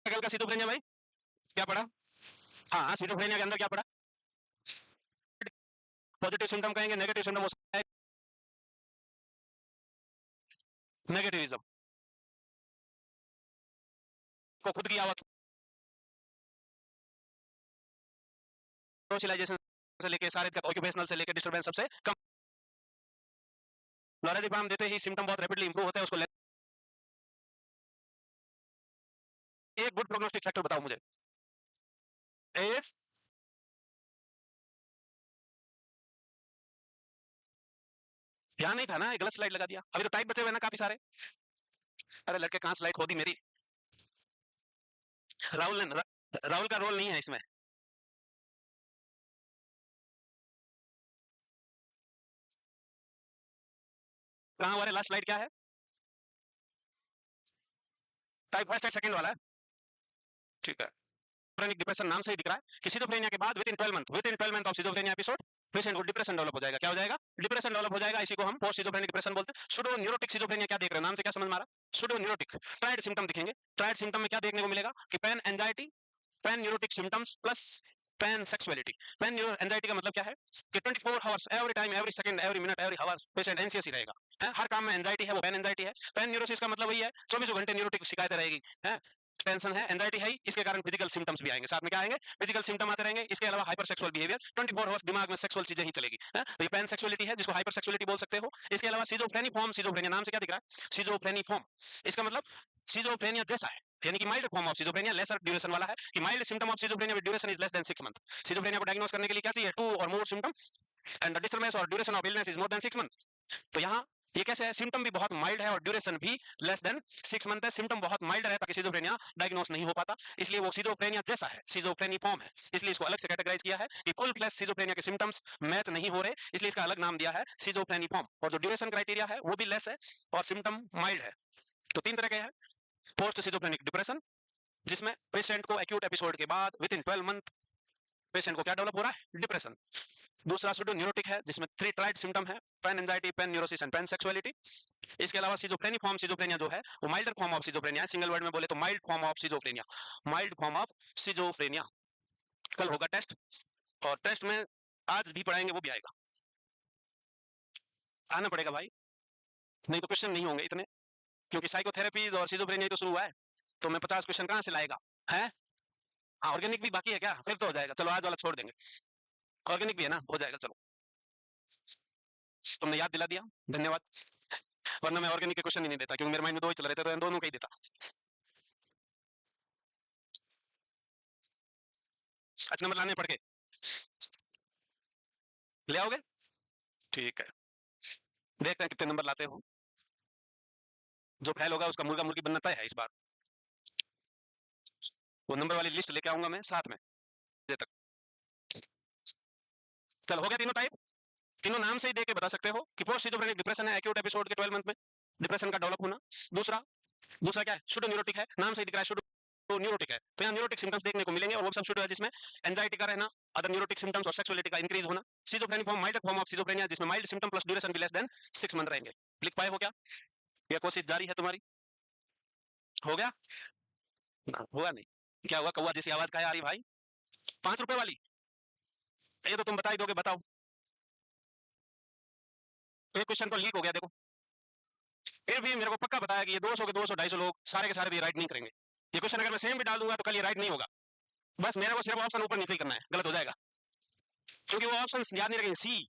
कल का सिजोफ्रेनिया भाई क्या पढ़ा? हाँ हाँ, सिजोफ्रेनिया के अंदर क्या पढ़ा? पॉजिटिव सिम्टम कहेंगे, नेगेटिव सिम्टम हो सकता है नेगेटिविज्म को खुद किया हुआ सोशलाइजेशन से लेके सारे ऑक्यूपेशनल से लेके डिस्टर्बेंस सबसे कम। लोराज़ेपाम देते ही सिम्टम बहुत रैपिडली इंप्रूव होते हैं उसको एक गुड प्रोग्नोस्टिक फैक्टर बताओ मुझे। एज ध्यान नहीं था ना, गलत स्लाइड लगा दिया। अभी तो टाइप बचे हुए ना काफी सारे। अरे लड़के कहाँ स्लाइड खोदी मेरी। राहुल ने राहुल का रोल नहीं है इसमें। कहाँ हमारे लास्ट स्लाइड क्या है? टाइप फर्स्ट है सेकंड वाला है। ठीक है। क्रोनिक डिप्रेशन नाम से ही दिख रहा है कि सिजोफ्रेनिया के बाद with in 12 month of schizophrenia episode patient को डिप्रेशन डेवलप हो जाएगा। क्या हो जाएगा? डिप्रेशन डेवलप हो जाएगा। इसी को हम पोस्ट सिजोफ्रेनिक डिप्रेशन बोलते हैं। सूडो न्यूरोटिक सिजोफ्रेनिया क्या देख रहे हैं? नाम से क्या समझ में आ रहा? सूडो न्यूरोटिक ट्रायड सिम्टम दिखेंगे। ट्रायड सिम्टम में क्या देखने को मिलेगा कि pan anxiety, pan neurotic symptoms plus pan sexuality. Pan anxiety का मतलब क्या है कि 24 hours every time every second every minute every hours patient anxious ही रहेगा है? हर काम में एंजाइटी है, वो पैन एंजाइटी है। पैन न्यूरोसिस का मतलब वही है 24 घंटे न्यूरोटिक शिकायतें रहेगी है। टेंशन है, एंजाइटी है, इसके कारण फिजिकल सिम्टम्स भी आएंगे। साथ में क्या आएंगे? फिजिकल सिम्टम आते रहेंगे। इसके अलावा हाइपर सेक्सुअल बिहेवियर 24 आवर्स दिमाग में सेक्सुअल चीजें ही चलेगी है? तो ये पैन सेक्सुअलिटी है जिसको हाइपर सेक्सुअलिटी बोल सकते हो। इसके अलावा सिजोफ्रेनिफॉर्म, सिजोफ्रेनिया नाम से क्या दिख रहा है? सिजोफ्रेनिफॉर्म, इसका मतलब सिजोफ्रेनिया जैसा है, यानी कि mild form of schizophrenia, lesser duration वाला है कि mild symptom of schizophrenia with duration is less than 6 month. Schizophrenia को डायग्नोस करने के लिए क्या चाहिए? 2 और more symptom and the disturbance और duration of illness is more than 6 month. तो यहाँ ये कैसे है? सिम्टम भी बहुत माइल्ड है और ड्यूरेशन भी लेस देन 6 मंथ है। सिम्टम बहुत माइल्ड है ताकि सिजोफ्रेनिया डायग्नोस नहीं हो पाता, इसलिए वो सिजोफ्रेनिया जैसा है, सिजोफ्रेनिफॉर्म है, इसलिए इसको अलग से कैटेगराइज किया है कि फुल फ्लैश सिजोफ्रेनिया के सिम्टम्स मैच नहीं हो रहे, इसलिए इसका अलग नाम दिया है सिजोफ्रेनिफॉर्म। और जो ड्यूरेशन क्राइटेरिया है वो भी लेस है और सिम्टम माइल्ड है। तो 3 तरह के हैं। पोस्ट सिजोफ्रेनिक डिप्रेशन, जिसमें पेशेंट को एक्यूट एपिसोड के बाद विद इन 12 मंथ पेशेंट को क्या डेवलप हो रहा है? डिप्रेशन। दूसरा सूडो न्यूरोटिक है जिसमें 3 ट्राइड सिम्टम है, pan anxiety, pan neurosis and pan sexuality. इसके अलावा सिजोफ्रेनिफॉर्म सिजोफ्रेनिया जो है वो माइल्ड फॉर्म ऑफ सिजोफ्रेनिया है। सिंगल वर्ड में बोले तो mild form of schizophrenia, mild form of schizophrenia. कल होगा टेस्ट और टेस्ट में आज भी पढ़ाएंगे, वो भी आएगा। आना पड़ेगा भाई, नहीं तो क्वेश्चन नहीं होंगे इतने, क्योंकि साइकोथेरेपीज और सिजोफ्रेनिया तो शुरू हुआ है, तो मैं 50 क्वेश्चन कहाँ से लाएगा है? हाँ, ऑर्गेनिक भी बाकी है क्या? फिर तो हो जाएगा। चलो आज वाला छोड़ देंगे, ऑर्गेनिक भी है ना, हो जाएगा। चलो तुमने याद दिला दिया, धन्यवाद। वरना मैं ऑर्गेनिक के क्वेश्चन ही नहीं देता, क्योंकि मेरे माइंड में दो ही चल रहे थे, तो इन दोनों का ही देता। अच्छा नंबर लाने पड़ के ले आओगे? ठीक है, देखते हैं कितने नंबर लाते हो। जो फेल होगा उसका मुर्गा मुर्गी बनना तय है इस बार। वो नंबर वाली लिस्ट लेके आऊंगा मैं साथ में बजे तक। चल हो गया तीनों टाइप। तीनों नाम से ही देख के बता सकते हो कि पोस्ट सिजोफ्रेनिक डिप्रेशन है, एक्यूट एपिसोड के 12 मंथ में डिप्रेशन का डेवलप होना। दूसरा दूसरा क्या है? सूडो न्यूरोटिक है, नाम से ही दिख रहा है सूडो न्यूरोटिक है, तो यहाँ न्यूरोटिक सिम्टम्स देखने को मिलेंगे और वो सब सूडो है जिसमें एंजाइटी का रहना, अदर न्यूरोटिक सिम्टम्स और सेक्सुअलिटी का इंक्रीज होना। Schizophrenic mild form of schizophrenia जिसमें माइल्ड सिम्टम प्लस ड्यूरेशन भी लेस देन 6 मंथ रहेंगे। लिख पाए हो क्या? यह कोशिश जारी है तुम्हारी? हो गया ना? हुआ नहीं? क्या हुआ? कौवा जैसी आवाज का है आ रही भाई? 5 रुपए वाली? ये तो तुम बता ही दोगे, बताओ। एक क्वेश्चन तो लीक हो गया देखो। फिर भी मेरे को पक्का बताया कि ये 200 के 200 250 लोग सारे के सारे ये राइट नहीं करेंगे। ये क्वेश्चन अगर मैं सेम भी डाल दूंगा तो कल ये राइट नहीं होगा। बस मेरे को सिर्फ ऑप्शन ऊपर नीचे ही करना है, गलत हो जाएगा, क्योंकि वो ऑप्शन याद नहीं रखेंगे। सी,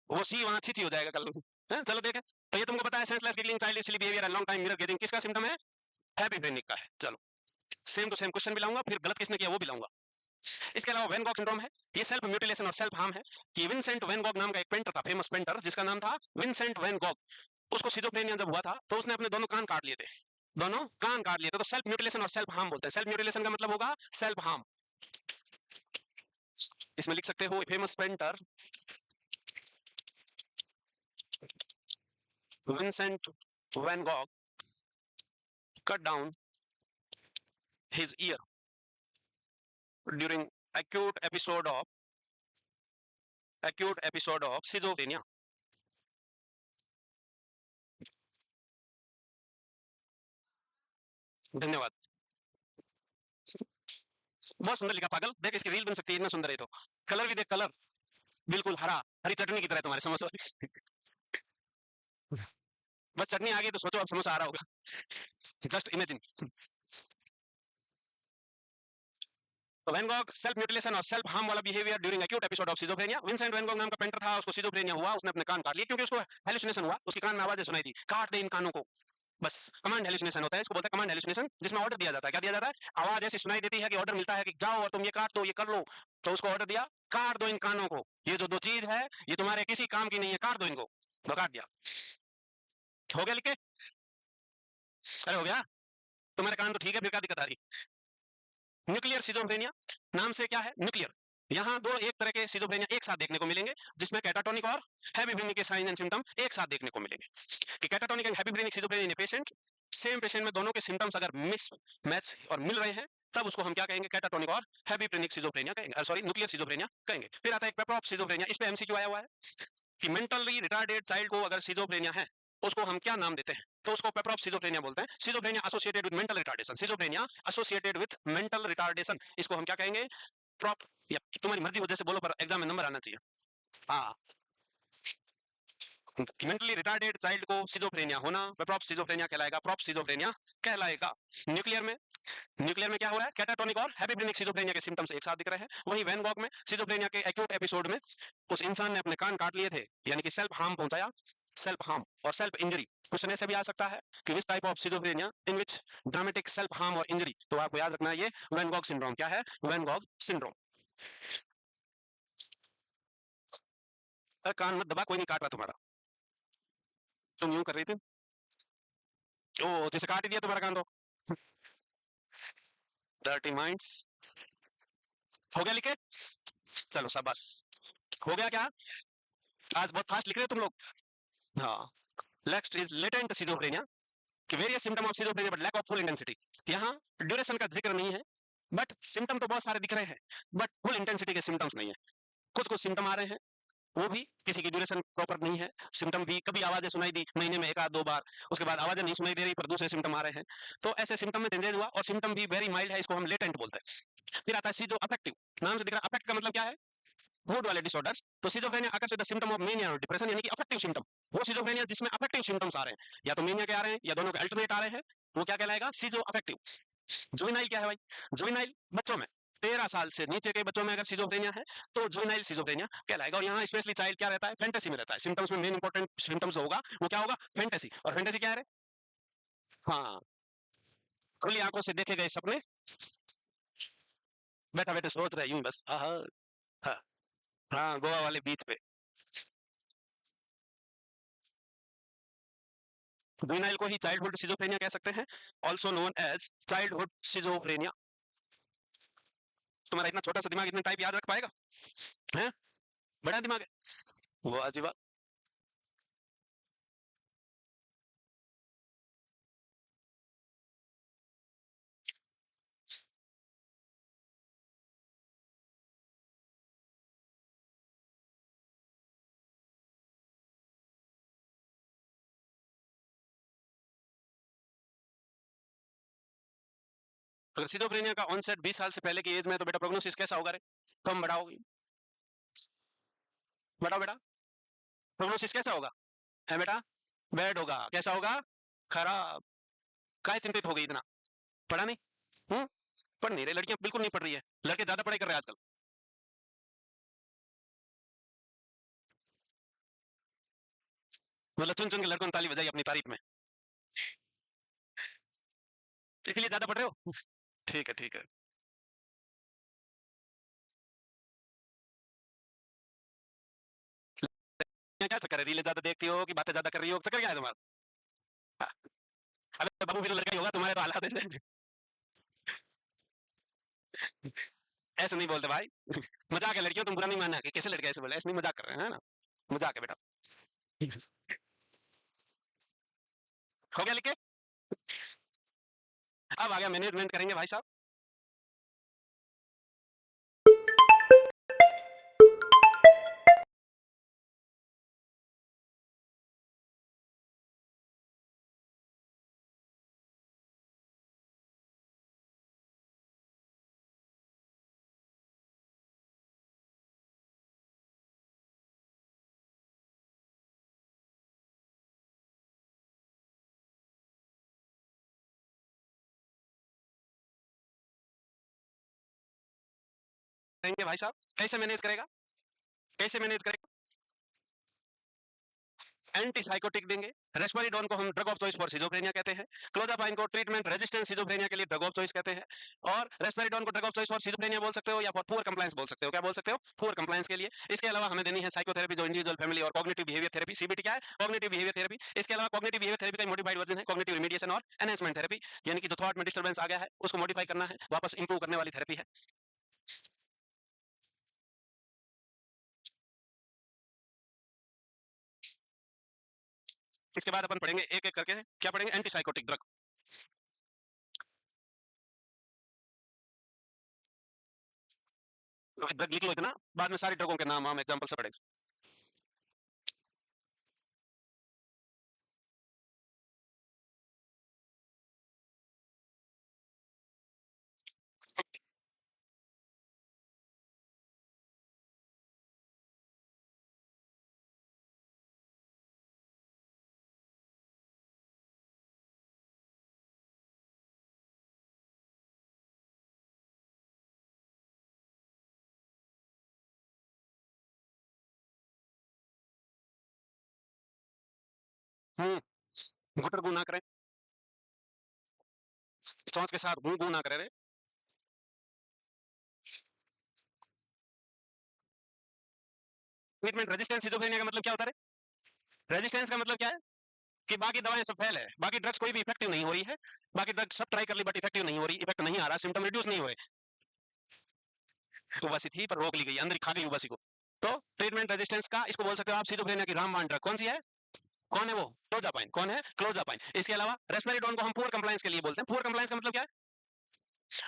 वो सी वहां छी हो जाएगा कल है? चलो देखें। तो ये तुमको पता है senseless giggling, childish behaviour and long time mirror gazing किसका सिम्टम है? हैप्पी का है। चलो सेम टू सेम क्वेश्चन भी लाऊंगा, फिर गलत किसने किया वो भी लाऊंगा। इसके अलावा वैन गॉग सिंड्रोम है, ये सेल्फ म्यूटिलेशन और सेल्फ हार्म है कि विंसेंट वैन गॉग नाम का एक पेंटर था, फेमस पेंटर जिसका नाम था विंसेंट वैन गॉग। उसको सिजोफ्रेनिया जब हुआ था तो उसने अपने दोनों कान काट लिए थे, दोनों कान काट लिए थे। तो सेल्फ म्यूटिलेशन और सेल्फ हार्म बोलते हैं। सेल्फ म्यूटिलेशन का मतलब होगा सेल्फ हार्म। इसमें लिख सकते हो famous painter Vincent van Gogh cut down his ear during acute episode of schizophrenia. धन्यवाद। बहुत सुंदर लिखा पागल, देख इसकी रील बन सकती है, इतना सुंदर है तो। कलर भी देख, कलर बिल्कुल हरा, हरी चटनी की तरह तुम्हारे समोसा। बस चटनी आ गई तो सोचो अब समोसा आ रहा होगा। Just imagine. तो वैन गॉग सेल्फ म्यूटिलेशन और सेल्फ हार्म वाला behaviour during acute episode of schizophrenia. Vincent van Gogh नाम का पेंटर था, उसको सिजोफ्रेनिया हुआ, उसने अपने कान काट लिए क्योंकि उसको हेलुसिनेशन हुआ, उसके कान में आवाजें सुनाई दी, काट दे इन कानों को। बस कमांड हेलुसिनेशन होता है, इसको बोलते हैं कमांड हेलुसिनेशन, जिसमें ऑर्डर दिया जाता है। क्या दिया जाता है? आवाज ऐसी सुनाई देती है कि ऑर्डर मिलता है कि जाओ और तुम ये काट दो, ये कर लो। तो उसको ऑर्डर दिया, काट दो इन कानों को, ये जो दो चीज है ये तुम्हारे किसी काम की नहीं है, काट दो इनको। तो काट दिया। हो गया लिख के? अरे हो गया। तुम्हारे कान तो ठीक है, फिर क्या दिक्कत आ रही? न्यूक्लियर सिजोफ्रेनिया नाम से क्या है? न्यूक्लियर। यहाँ दो एक तरह के सिजोफ्रेनिया एक साथ देखने को मिलेंगे, जिसमें कैटाटोनिक और हैवी ब्रेनिक के साइन एंड सिम्टम एक साथ देखने को मिलेंगे। कि catatonic and hebephrenic schizophrenia in patient, same patient में दोनों के सिम्टम्स अगर मिस मैच और मिल रहे हैं, तब उसको हम क्या कहेंगे? कैटाटोनिक और हैवी ब्रेनिक सिजोफ्रेनिया कहेंगे, सॉरी न्यूक्लियर सिजोफ्रेनिया कहेंगे। फिर आता है पेप्रोप सिजोफ्रेनिया, इस पे एमसीक्यू आया हुआ है कि मेंटली रिटार्डेड चाइल्ड को अगर सिजोफ्रेनिया है, उसको हम क्या नाम देते हैं? तो उसको पेप्रोप सिजोफ्रेनिया बोलते हैं। Schizophrenia associated with mental retardation, schizophrenia associated with mental retardation, इसको हम क्या कहेंगे? प्रॉप, या तुम्हारी मर्जी हो जैसे बोलो, पर एग्जाम में नंबर आना चाहिए। हाँ, मेंटली रिटार्डेड चाइल्ड को सिजोफ्रेनिया होना प्रॉप सिजोफ्रेनिया कहलाएगा, प्रॉप सिजोफ्रेनिया कहलाएगा। न्यूक्लियर में क्या हो रहा है? कैटाटोनिक और हैप्पीब्रेनिक सिजोफ्रेनिया के सिम्टम्स एक साथ दिख रहे हैं। वही वैन गॉग में सिजोफ्रेनिया के एक्यूट एपिसोड में उस इंसान ने अपने कान काट लिए थे, यानी कि सेल्फ हार्म पहुंचाया। सेल्फ हार्म और सेल्फ इंजरी क्वेश्चन ऐसे भी आ सकता है कि which type of schizophrenia in which dramatic self harm और इंजरी। तो आपको याद रखना है ये वैन गॉग सिंड्रोम। क्या है? Van Gogh syndrome. कान मत दबा, कोई नहीं काट रहा तुम्हारा। तुम यूं कर रही थी, ओ जैसे काट ही दिया तुम्हारा कान तो। Dirty minds. हो गया लिखे? चलो शाबाश। हो गया क्या? आज बहुत फास्ट लिख रहे हो तुम लोग। हाँ। नेक्स्ट इज लेटेंट सिजोफ्रेनिया, कि various symptom of schizophrenia but lack of full intensity. यहाँ ड्यूरेशन का जिक्र नहीं है, बट सिम्टम तो बहुत सारे दिख रहे हैं, बट फुल इंटेंसिटी के सिम्टम्स नहीं है। कुछ कुछ सिम्टम आ रहे हैं, वो भी किसी की ड्यूरेशन प्रॉपर नहीं है। सिम्टम भी कभी आवाजें सुनाई दी महीने में एक आध दो बार, उसके बाद आवाजें नहीं सुनाई दे रही पर दूसरे सिम्टम आ रहे हैं। तो ऐसे सिम्टम में चेंजेस हुआ और सिम्टम भी वेरी माइल्ड है, इसको हम लेटेंट बोलते हैं। फिर आता है सीजो अफेक्टिव, नाम से दिख रहा, अफेक्ट का मतलब क्या है? मूड वाले डिसऑर्डर्स। तो सिजोफ्रेनिया आकर से द सिम्टम ऑफ मेनिया और डिप्रेशन, यानी कि अफेक्टिव सिम्टम। वो सिजोफ्रेनिया जिसमें अफेक्टिव सिम्टम्स आ रहे हैं, या तो मेनिया के आ रहे हैं या दोनों के अल्टरनेट आ रहे हैं, वो क्या कहलाएगा? सीजो अफेक्टिव। जुवेनाइल क्या है भाई? जुवेनाइल बच्चों में, 13 साल से नीचे के बच्चों में अगर सिजोफ्रेनिया है तो जुवेनाइल सिजोफ्रेनिया कहलाएगा। और यहाँ स्पेशली चाइल्ड क्या रहता है? फैंटेसी में रहता है। सिम्टम्स में मेन इंपॉर्टेंट सिम्टम्स होगा वो क्या होगा? फैंटेसी। और फैंटेसी क्या है? हाँ, खुली आंखों से देखे गए सपने, बैठा बैठे सोच रहे यूं बस, हाँ हाँ हाँ, गोवा वाले बीच पे। जुवेनाइल को ही चाइल्डहुड सिजोफ्रेनिया कह सकते हैं, also known as childhood schizophrenia. तुम्हारा इतना छोटा सा दिमाग इतने टाइप याद रख पाएगा? है? बड़ा दिमाग है वो, अजीबा। अगर सिजोफ्रेनिया का ऑनसेट 20 साल से पहले की एज में, तो बेटा प्रोग्नोसिस कैसा होगा रे? कम बड़ा होगी? बड़ा बेटा, प्रोग्नोसिस कैसा होगा? है बेटा? बैड होगा। कैसा होगा? खराब। काय चिंतित हो गई इतना? पढ़ा नहीं? हम्म? पढ़ नहीं रहे, लड़कियां बिल्कुल नहीं पढ़ रही है, लड़के ज्यादा पढ़ाई कर रहे हैं आजकल। मतलब चुन चुन के लड़कों ने ताली बजाई अपनी तारीफ में, इसलिए ज्यादा पढ़ रहे हो? ठीक है ठीक है। क्या चक्कर है? रीले ज्यादा देखती हो कि बातें ज्यादा कर रही हो? चक्कर क्या है तुम्हारा? हाँ, अबे बाबू भी तो लड़का ही होगा, तुम्हारे तो हालात ऐसे हैं। ऐसे नहीं बोलते भाई। मजाक है, लड़कियों तुम बुरा नहीं मानना कि कैसे लड़के ऐसे बोले, ऐसे नहीं, मजाक कर रहे हैं, है ना? मजाक है बेटा। हो गया लिखे? अब आ गया मैनेजमेंट करेंगे भाई साहब। करेंगे भाई साहब, कैसे मैनेज करेगा, कैसे मैनेज करेगा? एंटीसाइकोटिक देंगे। रेस्पेरिडोन को हम drug of choice for schizophrenia कहते हैं। क्लोजापाइन को ट्रीटमेंट रेजिस्टेंट सिजोफ्रेनिया के लिए ड्रग ऑफ चॉइस कहते हैं। और रेस्पेरिडोन को drug of choice for schizophrenia बोल सकते हो या फॉर पुअर कंप्लायंस बोल सकते हो। क्या बोल सकते हो? पुअर कंप्लायंस के लिए। इसके अलावा हमें देनी है साइकोथेरेपी, जो इंडिविजुअल फैमिली और कॉग्निटिव बिहेवियर थेरेपी। सीबीटी क्या है? Cognitive behaviour therapy. इसके अलावा कॉग्निटिव बिहेवियर थेरेपी का मॉडिफाइड वर्जन है कॉग्निटिव रिमीडिएशन और एनहांसमेंट थेरेपी, यानी कि जो थॉट में डिस्टर्बेंस आ गया है उसको मॉडिफाई करना है, वापस इंप्रूव करने वाली थेरेपी है। इसके बाद अपन पढ़ेंगे एक एक करके, क्या पढ़ेंगे? Antipsychotic drug. ड्रग लिख लो इतना, बाद में सारी ड्रगों के नाम हम एग्जांपल से पढ़ेंगे। घुटर गु ना करें, चौंच के साथ गू गू ना करें रे। ट्रीटमेंट रेजिस्टेंस सिजोफ्रेनिया का मतलब क्या होता है? रेजिस्टेंस का मतलब क्या है? कि बाकी दवाएं सब फेल है, बाकी ड्रग्स कोई भी इफेक्टिव नहीं हो रही है, बाकी ड्रग्स सब ट्राई कर ली बट इफेक्टिव नहीं हो रही, इफेक्ट नहीं आ रहा, सिम्टम रिड्यूस नहीं हुए, उबासी थी पर रोक ली गई, अंदर खा गई उबासी को। तो ट्रीटमेंट रेजिस्टेंस का इसको बोल सकते हो आप सिजोफ्रेनिया की रामबाण ड्रग। कौन सी है? कौन है वो? क्लोजापाइन। कौन है? क्लोजापाइन। इसके अलावा रेस्पेरिडोन को हम पुअर कंप्लायंस के लिए बोलते हैं। पुअर कंप्लायंस का मतलब क्या है?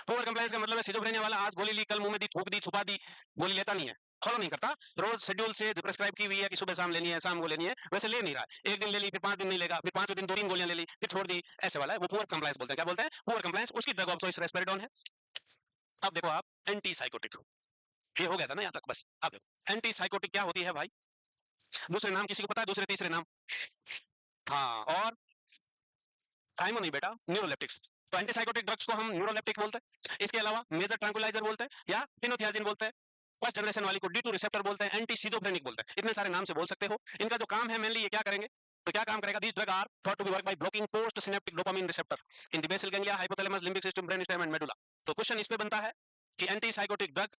पुअर कंप्लायंस का मतलब है सिजोफ्रेनिया वाला आज गोली ली, कल मुंह में दी, थूक दी, छुपा दी, गोली लेता नहीं है, फॉलो नहीं करता, रोज शेड्यूल से जो प्रेस्क्राइब की हुई है कि सुबह शाम लेनी है, शाम को लेनी है, वैसे ले नहीं रहा है। एक दिन ले ली, फिर 5 दिन नहीं लेगा, फिर 5वें दिन 2-3 गोलियां ले ली, फिर छोड़ दी, ऐसे वाला है वो पुअर कंप्लायंस बोलते हैं। क्या बोलते हैं? Poor compliance. उसकी ड्रग ऑफ चॉइस रेस्पेरिडोन है। अब देखो आप, एंटी साइकोटिक, ये हो गया था ना यहाँ तक? बस अब देखो एंटी साइकोटिक क्या होती है भाई। दूसरे नाम किसी को पता है? दूसरे तीसरे नाम? हाँ, और थाइमो नहीं बेटा, न्यूरोलेप्टिक्स। तो एंटीसाइकोटिक ड्रग्स को हम न्यूरोलेप्टिक बोलते हैं। इसके अलावा मेजर ट्रैंकुलाइजर बोलते हैं या फिनोथियाजिन बोलते हैं। फर्स्ट जनरेशन वाली को D2 रिसेप्टर बोलते हैं, एंटी सिजोफ्रेनिक बोलते हैं। इतने सारे नाम से बोल सकते हो। इनका जो काम है मेनली, ये क्या करेंगे? तो क्या काम करेगा? These drug are thought to be work by blocking post synaptic dopamine receptor in the basal ganglia, hypothalamus, limbic system, brain stem and medulla. तो क्वेश्चन इसमें बनता है कि anti psychotic drug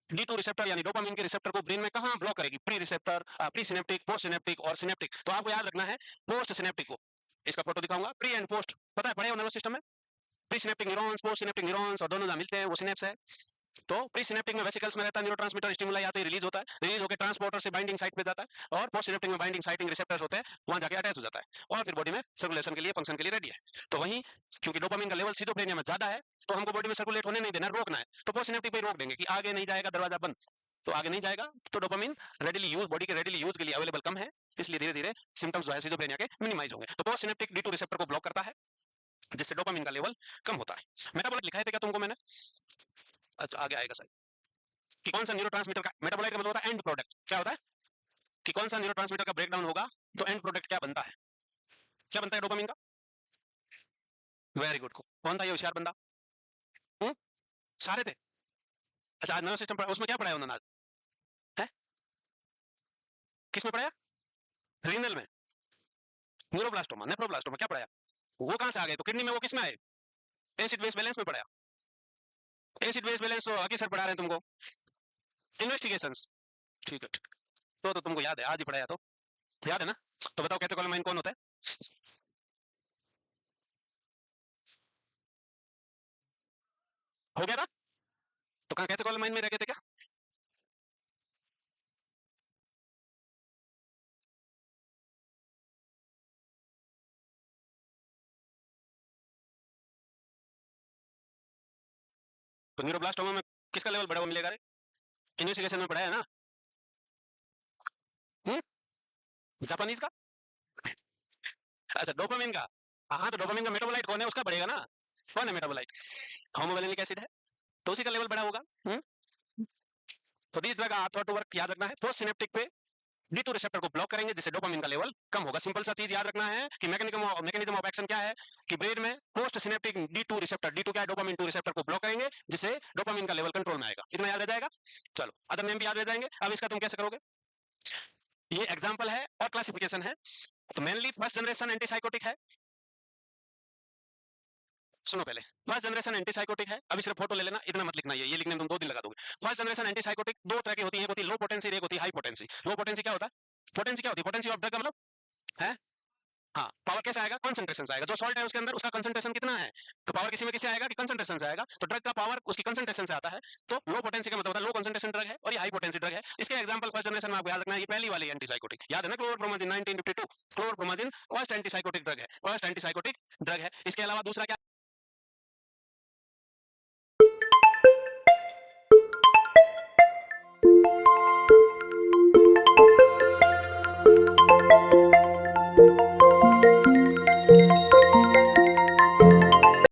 D2 receptor यानी डोपामिन के receptor को brain में कहां ब्लॉक करेगी? Pre receptor, pre synaptic, post synaptic और सिनेप्टिक। तो आपको याद रखना है पोस्ट सिनेप्टिक को। इसका फोटो दिखाऊंगा, प्री एंड पोस्ट, पता है, पढ़े हो नर्वस सिस्टम में? Pre synaptic neurons, post synaptic neurons, और दोनों जहां मिलते हैं वो सिनेप्स है। तो प्री सिनेप्टिक में वेसिकल्स में रहता है, न्यूरोट्रांसमीटर स्टिमुलाई आते ही रिलीज होता है, रिलीज होकर ट्रांसपोर्टर से बाइंडिंग साइट पे जाता है, और पोस्ट सिनेप्टिक में बाइंडिंग साइटिंग रिसेप्टर्स होते हैं, वहां जाके अटैच हो जाता है, और फिर बॉडी में सर्कुलेशन के लिए, फंक्शन के लिए रेडी है। तो वहीं क्योंकि डोपामिन का लेवल सिजोफ्रेनिया में ज्यादा है, तो हमको बॉडी में सर्कुलेट होने नहीं देना, रोकना है, तो पोस्ट सिनेप्टिक पे रोक देंगे कि आगे नहीं जाएगा, दरवाजा बंद। तो आगे नहीं जाएगा, तो डोपामिन रेडिली यूज, बॉडी के रेडिली यूज के लिए अवेलेबल कम है, इसलिए धीरे धीरे सिम्टम्स जो है सिजोफ्रेनिया के मिनिमाइज होंगे। तो पोस्ट सिनेप्टिक D2 रिसेप्टर को ब्लॉक करता है, जिससे डोपामिन का लेवल कम होता है। मेटाबॉलिक लिखाए थे क्या तुमको मैंने? अच्छा, आगे आएगा सर, कि कौन सा न्यूरोट्रांसमीटर का मेटाबोलाइट का मतलब होता है एंड प्रोडक्ट। क्या होता है? कि कौन सा न्यूरोट्रांसमीटर का ब्रेकडाउन होगा तो एंड प्रोडक्ट क्या बनता है? क्या बनता है डोपामिन का? Very good. कौन था ये होशियार बंदा? हुँ? सारे थे। अच्छा, आज नर्वस सिस्टम उसमें क्या पढ़ाया उन्होंने आज? है? किसमें पढ़ाया? रीनल में? न्यूरोब्लास्टोमा, नेफ्रोब्लास्टोमा क्या पढ़ाया? वो कहां से आ गए? तो किडनी में वो किसमें आए? एसिड बेस बैलेंस में पढ़ाया। एसिड बेस बैलेंस तो आगे सर पढ़ा रहे हैं तुमको, इन्वेस्टिगेशंस। ठीक है, ठीक। तो तुमको याद है, आज ही पढ़ाया तो याद है ना? तो बताओ कैटेकोलामाइन कौन होता है? हो गया था? तो कहां कैटेकोलामाइन में रह गए थे क्या? तो न्यूरोब्लास्टोमा में किसका लेवल बढ़ा हुआ मिलेगा रे? इन्वेस्टिगेशन में पढ़ा है ना? हम्म? जापानीज का? अच्छा, डोपामिन का। हाँ, तो डोपामिन का मेटाबोलाइट कौन है उसका बढ़ेगा ना? कौन है मेटाबोलाइट? होमोवेलेनिक एसिड है, तो उसी का लेवल बढ़ा होगा। तो this drug are thought to work, याद रखना है, पोस्ट सिनेप्टिक पे D2 रिसेप्टर को ब्लॉक करेंगे जिससे डोपामिन का लेवल कम होगा। सिंपल सा चीज याद रखना है कि मैकेनिज्म ऑफ एक्शन क्या है कि ब्रेन में post synaptic D2 receptor, D2 क्या है, डोपामिन 2 रिसेप्टर को ब्लॉक करेंगे जिससे डोपामिन का लेवल कंट्रोल में आएगा। इतना याद रह जाएगा। चलो अदर नेम भी याद रह जाएंगे। अब इसका तुम कैसे करोगे, ये एग्जांपल है और क्लासिफिकेशन है। तो मेनली फर्स्ट जनरेशन एंटीसाइकोटिक है। सुनो पहले, फर्स्ट जनरेशन एंटीसाइकोटिक है। अभी सिर्फ फोटो ले लेना, इतना मत लिखना, ये लिखने में तुम 2 दिन लगा दोगे। फर्स्ट जनरेशन एंटीसाइकोटिक दो तरह की होती है, एक होती है लो पोटेंसी, एक होती है हाई पोटेंसी। लो पोटेंसी क्या होता है, पोटेंसी क्या होती है, पोटेंसी ऑफ ड्रग का मतलब है, हाँ पावर कैसे आएगा, कंसंट्रेशन से आएगा। जो सॉल्ट है उसके अंदर उसका कंसंट्रेशन कितना है, तो पावर किसी में किससे आएगा कि कंसंट्रेशन से आएगा। तो ड्रग का पावर उसकी कंसंट्रेशन से आता है। तो लो पोटेंसी का मतलब होता है लो कंसंट्रेशन ड्रग है, और ये हाई पोटेंसी ड्रग है। इसके एग्जांपल फर्स्ट जनरेशन में आपको याद रखना है, ये पहली वाली एंटीसाइकोटिक याद है ना, क्लोरोप्रोमाजिन 1952। क्लोरोप्रोमाजिन फर्स्ट एंटीसाइकोटिक ड्रग है, फर्स्ट एंटीसाइकोटिक ड्रग है। इसके अलावा दूसरा क्या